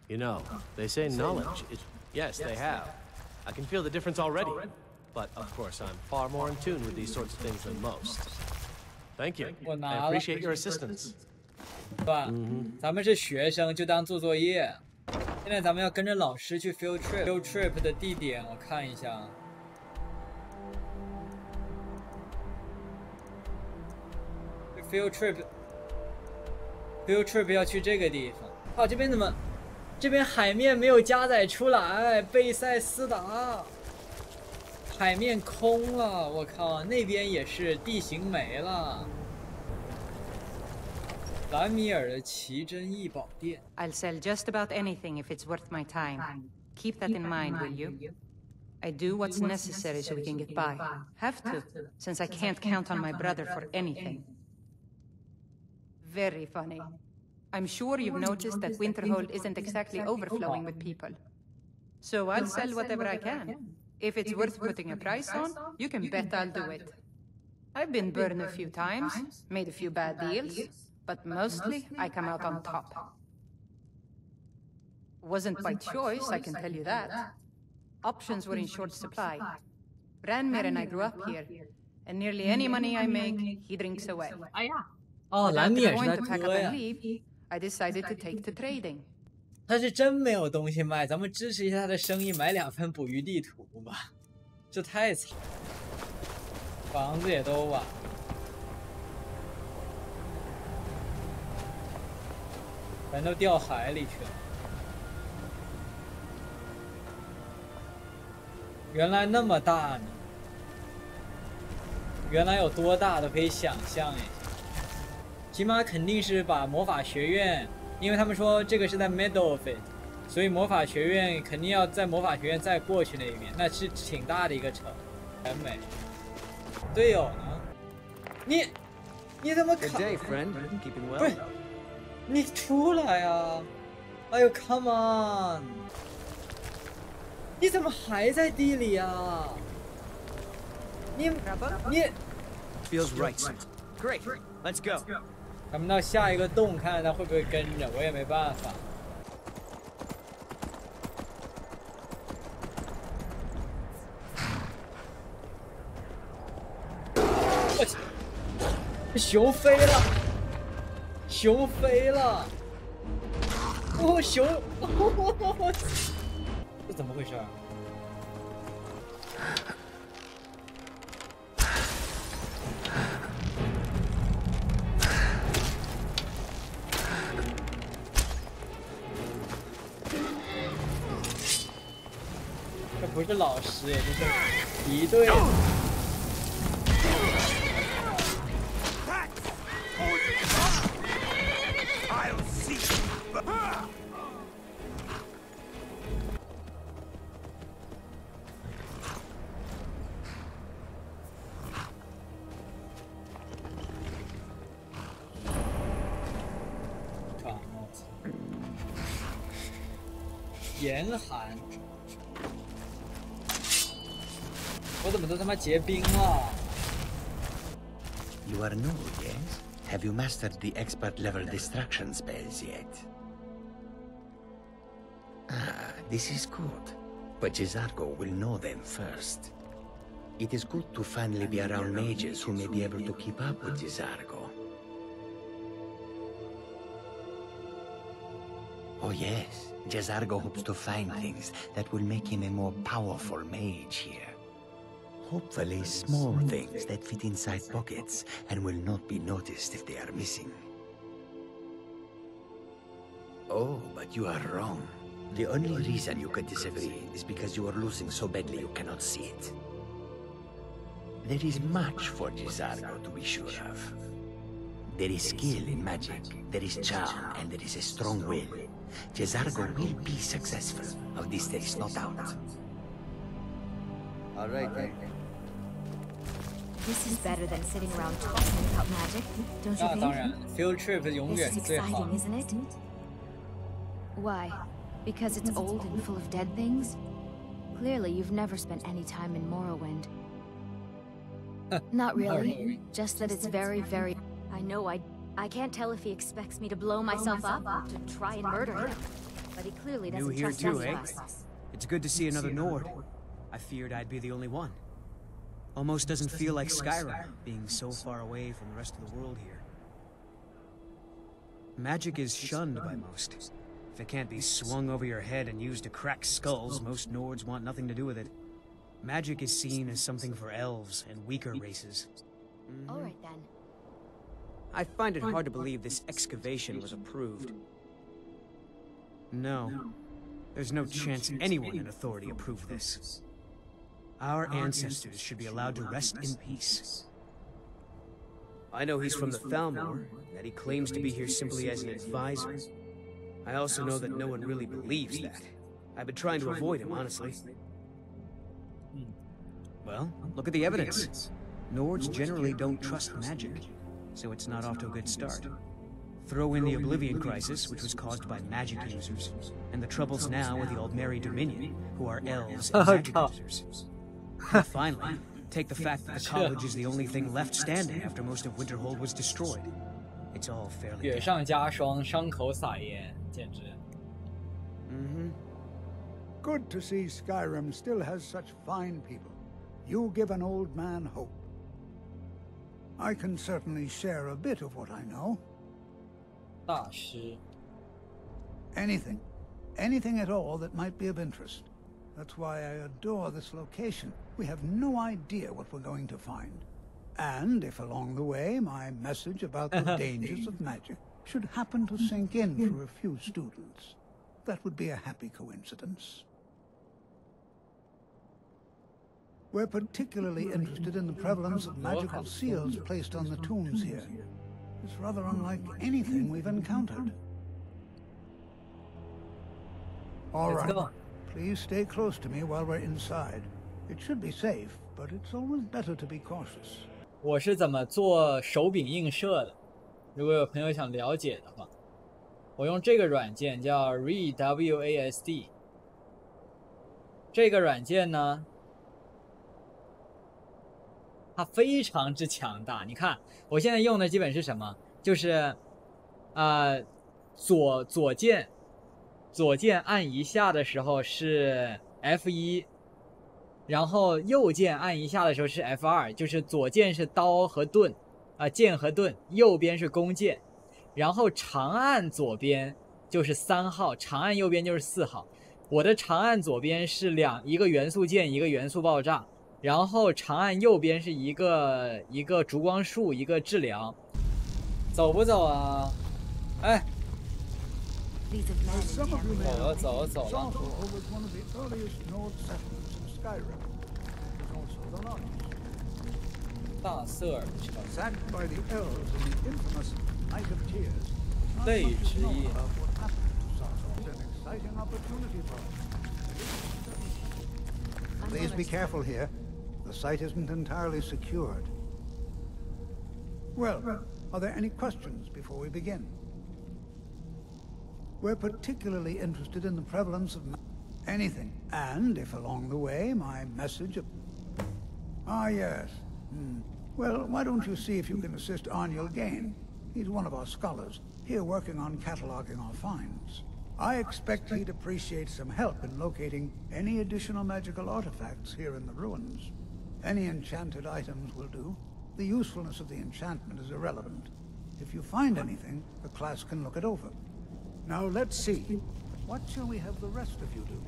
You know, they say knowledge is... Yes, they have. I can feel the difference already. But, of course, I'm far more in tune with these sorts of things than most. Thank you. I appreciate your assistance. 对吧？咱们是学生，就当做作业。 现在咱们要跟着老师去 field trip 的地点，我看一下。field trip 要去这个地方。哦，这边怎么？这边海面没有加载出来，贝塞斯达，海面空了，我靠，那边也是地形没了。 兰米尔的奇珍异宝店。 I'll sell just about anything if it's worth my time. Keep that in mind, will you? I do what's necessary so we can get by. Have to, since I can't count on my brother for anything. Very funny. I'm sure you've noticed that Winterhold isn't exactly overflowing with people. So I'll sell whatever I can. If it's worth putting a price on, you can bet I'll do it. I've been burned a few times, made a few bad deals. But mostly, I come out on top. Wasn't by choice, I can tell you that. Options were in short supply. Ranmir and I grew up here, and nearly any money I make, he drinks away. 哦，兰米尔是他哥呀。 I decided to take to trading. 他是真没有东西卖，咱们支持一下他的生意，买2份捕鱼地图吧。这太惨了，房子也都完。 全都掉海里去了。原来那么大呢！原来有多大都可以想象一下。起码肯定是把魔法学院，因为他们说这个是在 middle of it， 所以魔法学院肯定要在魔法学院再过去那一边，那是挺大的一个城。很美。队友呢？你怎么卡？不是，你出来啊！哎呦 ，come on！ 你怎么还在地里啊？你 Feels right. Great. Let's go. 咱们到下一个洞，看看他会不会跟着，我也没办法。我去，熊飞了，熊飞了！哦，熊，这怎么回事啊？这不是老师，这是敌对。严寒，我怎么都他妈结冰了 You are new, yes? Have you mastered the expert level destruction spells yet? Ah, this is good. But Jizargo will know them first. It is good to finally be around mages who may be able to keep up with Jizargo. Oh yes, Jizargo hopes to find things that will make him a more powerful mage here. Hopefully small things that fit inside pockets and will not be noticed if they are missing. Oh, but you are wrong. The only reason you could disagree is because you are losing so badly you cannot see it. There is much for Jizargo to be sure of. There is skill in magic, there is charm, and there is a strong will. Jizargo will be successful. Of this there is no doubt. All right, then. This is better than sitting around talking about magic, don't you think? 当然 ，field trip 永远 This is 最好。 exciting, isn't it? Why? Because it's old and full of dead things? Clearly, you've never spent any time in Morrowind. Not really. Just that it's very, very... I know I can't tell if he expects me to blow myself up or to try and murder him. But he clearly New doesn't here trust too, any eh? of us. It's good to see another Nord. I feared I'd be the only one. Almost doesn't feel like Skyrim, being so far away from the rest of the world here. Magic is shunned by most. If it can't be swung over your head and used to crack skulls, most Nords want nothing to do with it. Magic is seen as something for elves and weaker races. All right, then. I find it hard to believe this excavation was approved. No. There's no chance anyone in authority approved this. Our ancestors should be allowed to rest in peace. I know he's from the Thalmor, that he claims to be here simply as an advisor. I also know that no one really believes that. I've been trying to avoid him, honestly. Well, look at the evidence. Nords generally don't trust magic, so it's not off to a good start. Throw in the Oblivion Crisis, which was caused by magic users, and the troubles now with the Aldmeri Dominion, who are elves and magic users. And finally, take the fact that the college is the only thing left standing after most of Winterhold was destroyed. It's all fairly... 雪上加霜，伤口撒盐，简直。Good to see Skyrim still has such fine people. You give an old man hope. I can certainly share a bit of what I know. 大师。 Anything at all that might be of interest. That's why I adore this location. We have no idea what we're going to find. And if along the way my message about the dangers of magic should happen to sink in for a few students, that would be a happy coincidence. We're particularly interested in the prevalence of magical seals placed on the tombs here. It's rather unlike anything we've encountered. All right. Please stay close to me while we're inside. It should be safe, but it's always better to be cautious. 我是怎么做手柄映射的？如果有朋友想了解的话，我用这个软件叫 ReadWASD。这个软件呢，它非常之强大。你看，我现在用的基本是什么？就是左键按一下的时候是 F1， 然后右键按一下的时候是 F2， 就是左键是刀和盾剑和盾，右边是弓箭，然后长按左边就是3号，长按右边就是4号。我的长按左边是一个元素键，一个元素爆炸，然后长按右边是一个烛光束，一个治疗。走不走啊？哎。 走了。大瑟尔城，泪之夜。Please be careful here. The site isn't entirely secured. Well, are there any questions before we begin? We're particularly interested in the prevalence of anything, and if along the way my message of... Ah, yes. Well, why don't you see if you can assist Arniel Gain? He's one of our scholars, here working on cataloging our finds. I expect he'd appreciate some help in locating any additional magical artifacts here in the ruins. Any enchanted items will do. The usefulness of the enchantment is irrelevant. If you find anything, the class can look it over. Now let's see. What shall we have the rest of you do?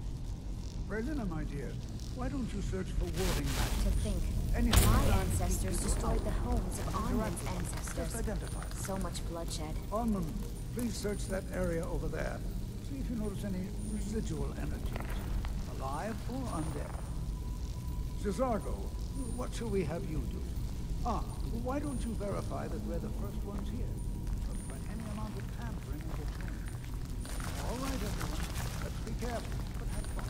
Berlina, my dear, why don't you search for warding magic? To think, my ancestors destroyed the homes of Armand's ancestors. Just identify. So much bloodshed. Armand, please search that area over there. See if you notice any residual energies, alive or undead. Cesargo, what shall we have you do? Why don't you verify that we're the first ones here? Look for any amount of tampering or return. All right, everyone. Let's be careful, but have fun.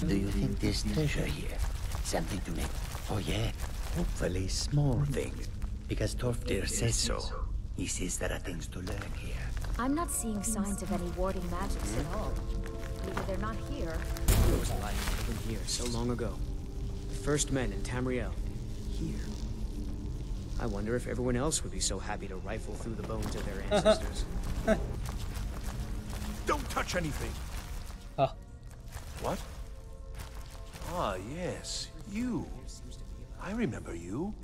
Do you think there's treasure here? Something to make... Oh yeah, hopefully small things. Because Torfdir says so. He says there are things to learn here. I'm not seeing signs of any warding magics at all. Either they're not here... There was life in here so long ago. The first men in Tamriel. Here. I wonder if everyone else would be so happy to rifle through the bones of their ancestors. Don't touch anything! What? Ah, yes. You. I remember you.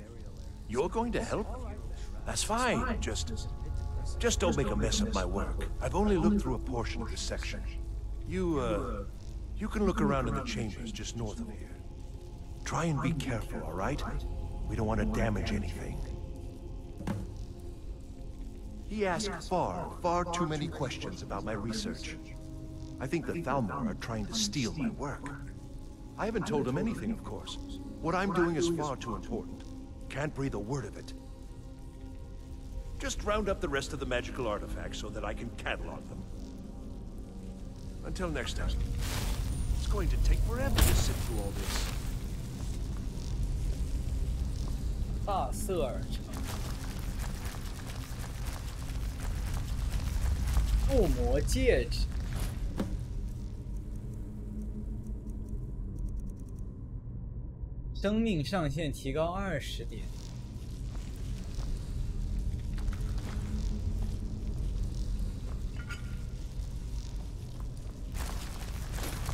You're going to help? That's fine. Just don't make a mess of my work. I've only looked through a portion of this section. You can look around in the chambers just north of here. Try and be careful, all right? We don't want to damage anything. He asked far too many questions about my research. I think the Thalmor are trying to steal my work. I haven't told him anything, of course. What I'm doing is far too important. Can't breathe a word of it. Just round up the rest of the magical artifacts so that I can catalog them. Until next time. It's going to take forever to sit through all this. 大瑟尔城，附魔戒指，生命上限提高20点。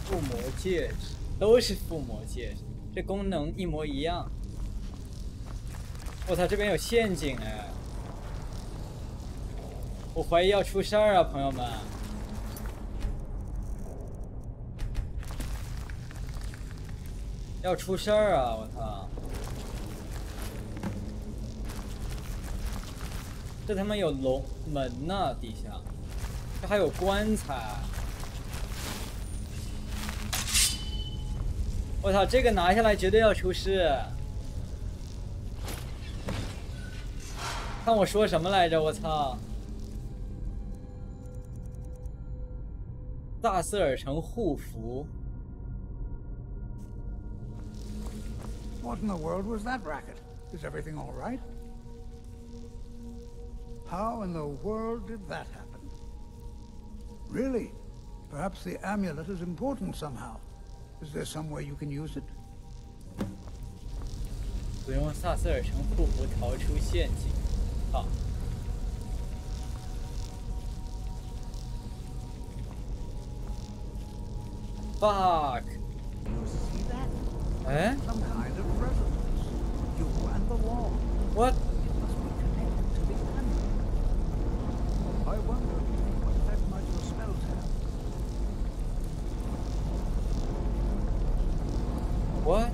附魔戒指都是附魔戒指，这功能一模一样。我操，这边有陷阱哎！我怀疑要出事儿啊，朋友们！要出事儿啊！我操！这他妈有龙门呐，底下，这还有棺材。我操，这个拿下来绝对要出事！看我说什么来着？我操！萨瑟尔城护符。 What in the world was that racket? Is everything all right? How in the world did that happen? Really? Perhaps the amulet is important somehow. Is there some way you can use it? 使用萨瑟尔城护符逃出陷阱。好。Fuck. You see that? 哎 Some kind of resonance. You and the wall. What? It must be connected to the amulet. I wonder what effect might your spells have. What?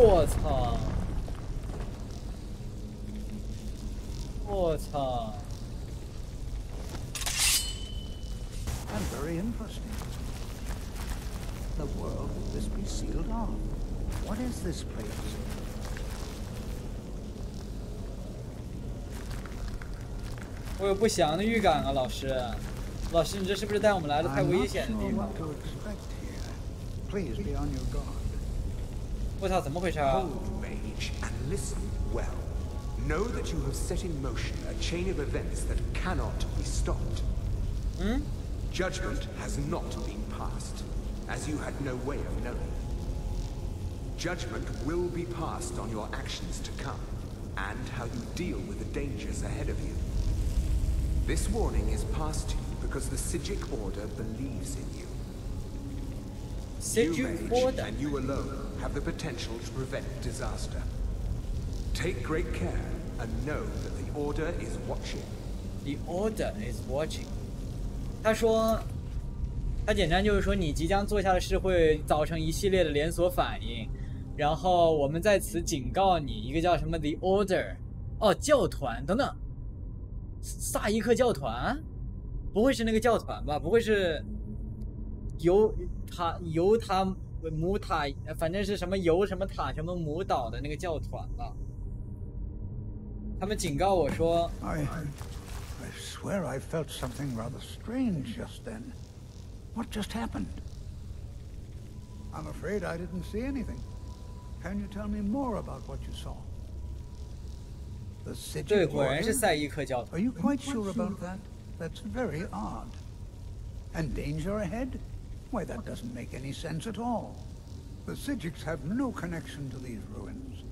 我操！我操！ And very interesting. The world will this be sealed off. What is this place? 我有不祥的预感啊，老师。老师，你这是不是带我们来了太危险的地方？ Please be on your guard. 我操，怎么回事啊？ Hold, mage, and listen well. Know that you have set in motion a chain of events that cannot be stopped. Judgment has not been passed, as you had no way of knowing. Judgment will be passed on your actions to come, and how you deal with the dangers ahead of you. This warning is passed to you because the Psijic Order believes in you. You, mage, and you alone have the potential to prevent disaster. Take great care and know that the Order is watching. The Order is watching. 他说，他简单就是说，你即将做下的事会造成一系列的连锁反应，然后我们在此警告你，一个叫什么 The Order， 哦，教团等等，萨伊克教团，不会是那个教团吧？不会是犹他姆塔，反正是什么犹什么塔什么姆岛的那个教团吧？他们警告我说。I swear I felt something rather strange just then. What just happened? I'm afraid I didn't see anything. Can you tell me more about what you saw? The Psijic Order? Are you quite sure about that? That's very odd. And danger ahead? Why, that doesn't make any sense at all. The Psijics have no connection to these ruins.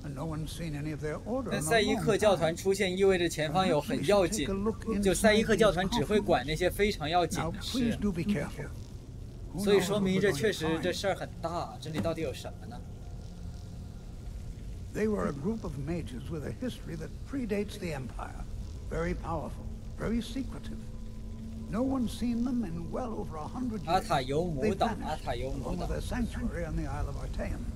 And no one's seen any of their order. 但赛伊克教团出现意味着前方有很要紧，就赛伊克教团只会管那些非常要紧的事，所以说明这确实这事儿很大。这里到底有什么呢 ？They were a group of mages with a history that predates the Empire. Very powerful, very secretive. No one's seen them in well over 100 years. 阿塔尤姆岛，阿塔尤姆 Over 岛。 their sanctuary on the Isle of Artaeum.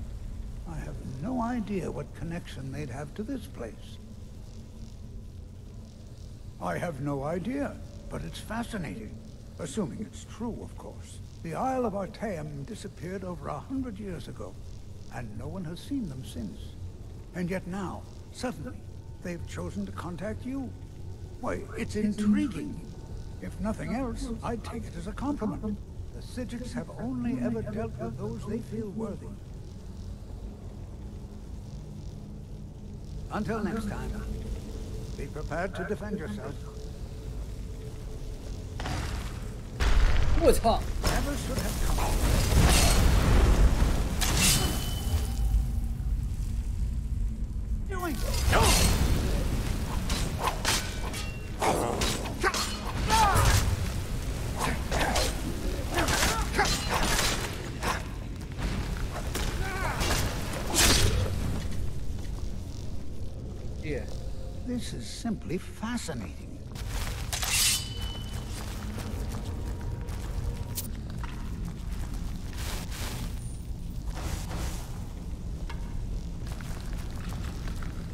I have no idea what connection they'd have to this place. I have no idea, but it's fascinating. Assuming it's true, of course. The Isle of Artaeum disappeared over 100 years ago, and no one has seen them since. And yet now, suddenly, they've chosen to contact you. Why, it's intriguing. If nothing else, I'd take it as a compliment. The Psijics have only ever dealt with those they feel worthy. Until next time, be prepared to defend yourself. 我操 Never should have come. Doing This is simply fascinating.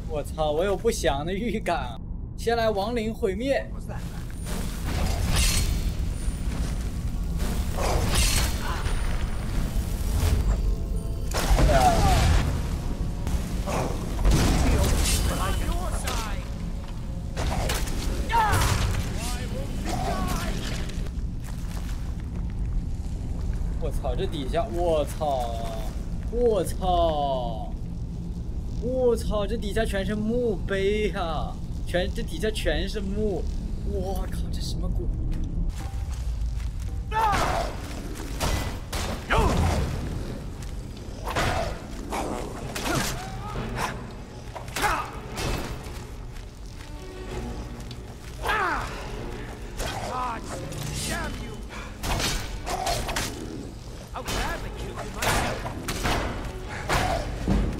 我操！我有不祥的预感。先来亡灵毁灭。底下，我操！我操！我操！这底下全是墓碑啊！这底下全是墓！我靠！这什么鬼？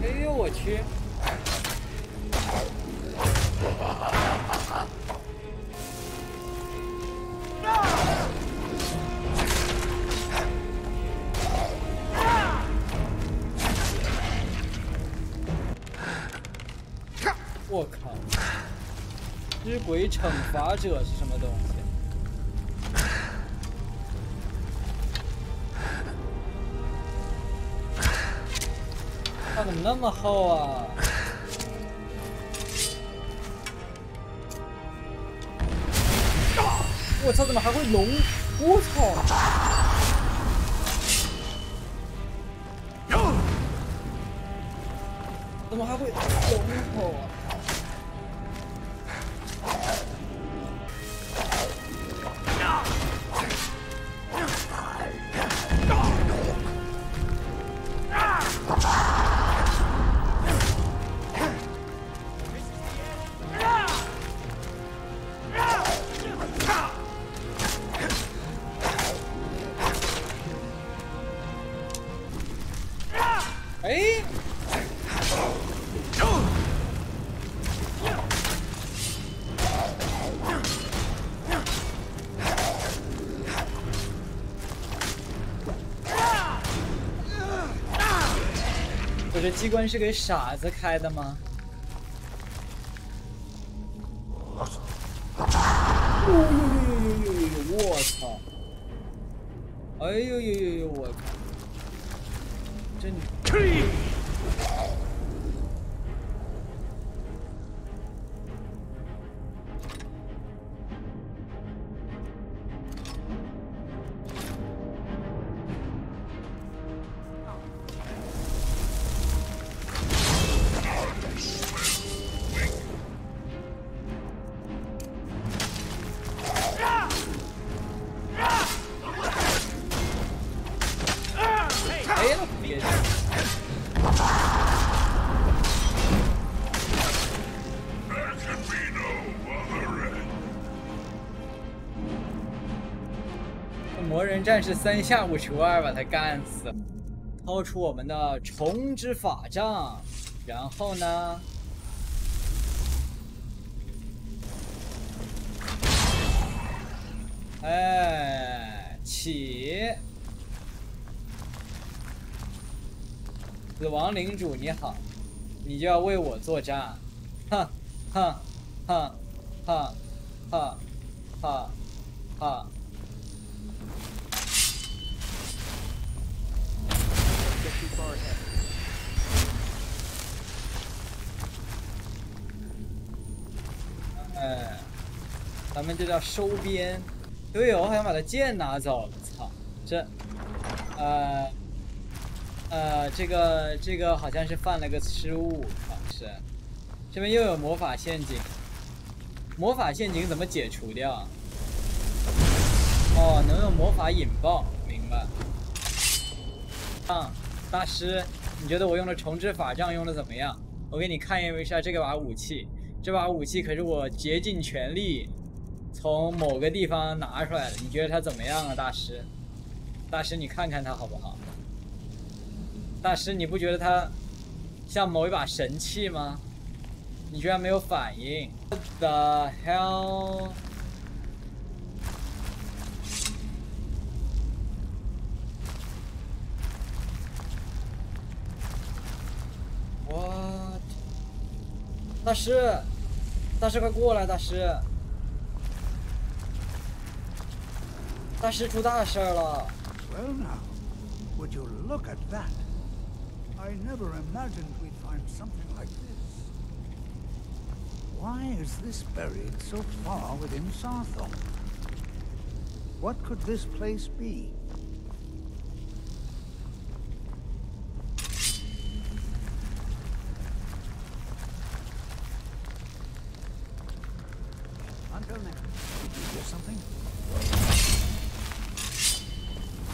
哎呦我去！我靠！日晷惩罚者是什么东西？它怎么那么厚啊？我操！怎么还会龙？我操！怎么还会龙头啊？哎！我这机关是给傻子开的吗？我操！哎呦呦呦呦！我靠！真。魔人战士3下5除2把他干死，掏出我们的虫之法杖，然后呢？哎，起！死亡领主你好，你就要为我作战！哼哼哼哼哼哼哼！哎，咱们这叫收编。队友好像把他剑拿走了，操！这个好像是犯了个失误，是。这边又有魔法陷阱，魔法陷阱怎么解除掉？哦，能用魔法引爆，明白。大师，你觉得我用的重置法杖用的怎么样？我给你看一下这把武器，这把武器可是我竭尽全力从某个地方拿出来的，你觉得它怎么样啊，大师？大师，你看看它好不好？大师，你不觉得它像某一把神器吗？你居然没有反应 ！What the hell？ What？ 大师，大师快过来！大师，大师出大事了 Well now, would you look at that? I never imagined we'd find something like this. Why is this buried so far within Sarthon? What could this place be?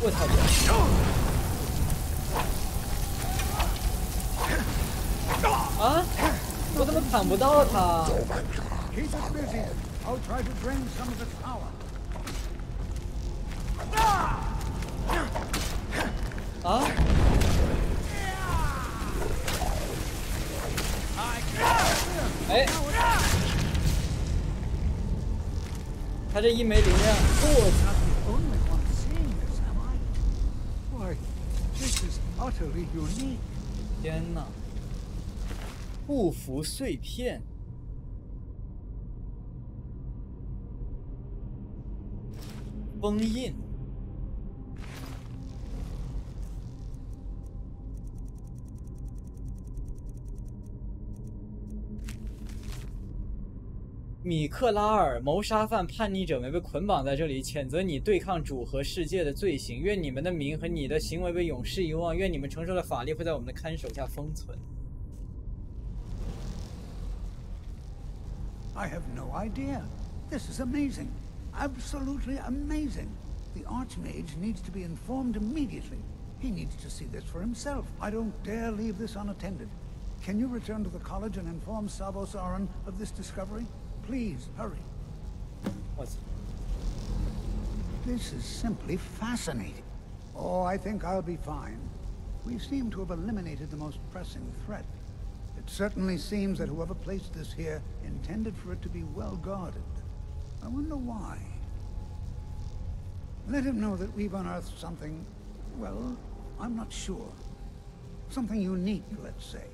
我操！啊！我怎么砍不到他？ Keep it busy. I'll try to drain some of its power. 啊！哎，他这一枚灵量，我操！ Why, this is utterly unique. 天哪！不服碎片。 封印。米克拉尔，谋杀犯、叛逆者们被捆绑在这里，谴责你对抗主和世界的罪行。愿你们的名和你的行为被永世遗忘。愿你们承受的法力会在我们的看守下封存。 I have no idea. This is amazing. Absolutely amazing. The Archmage needs to be informed immediately. He needs to see this for himself. I don't dare leave this unattended. Can you return to the college and inform Savos Aran of this discovery? Please, hurry. What? This is simply fascinating. Oh, I think I'll be fine. We seem to have eliminated the most pressing threat. It certainly seems that whoever placed this here intended for it to be well guarded. I wonder why. Let him know that we've unearthed something, well, I'm not sure. Something unique, let's say.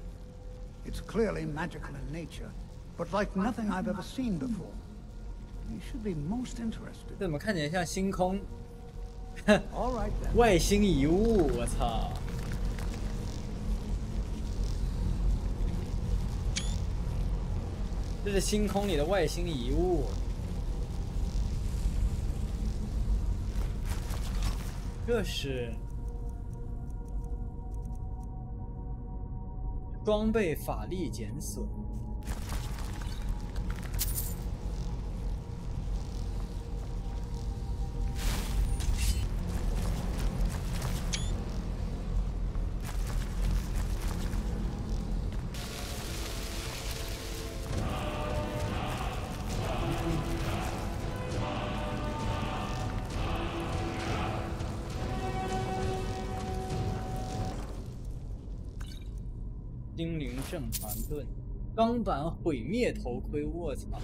It's clearly magical in nature, but like nothing I've ever seen before. You should be most interested. 怎么看起来像星空？ All right then. 外星遗物，我操！ 这是星空里的外星遗物。这是装备法力减损。精灵正传盾，钢板毁灭头盔，我操！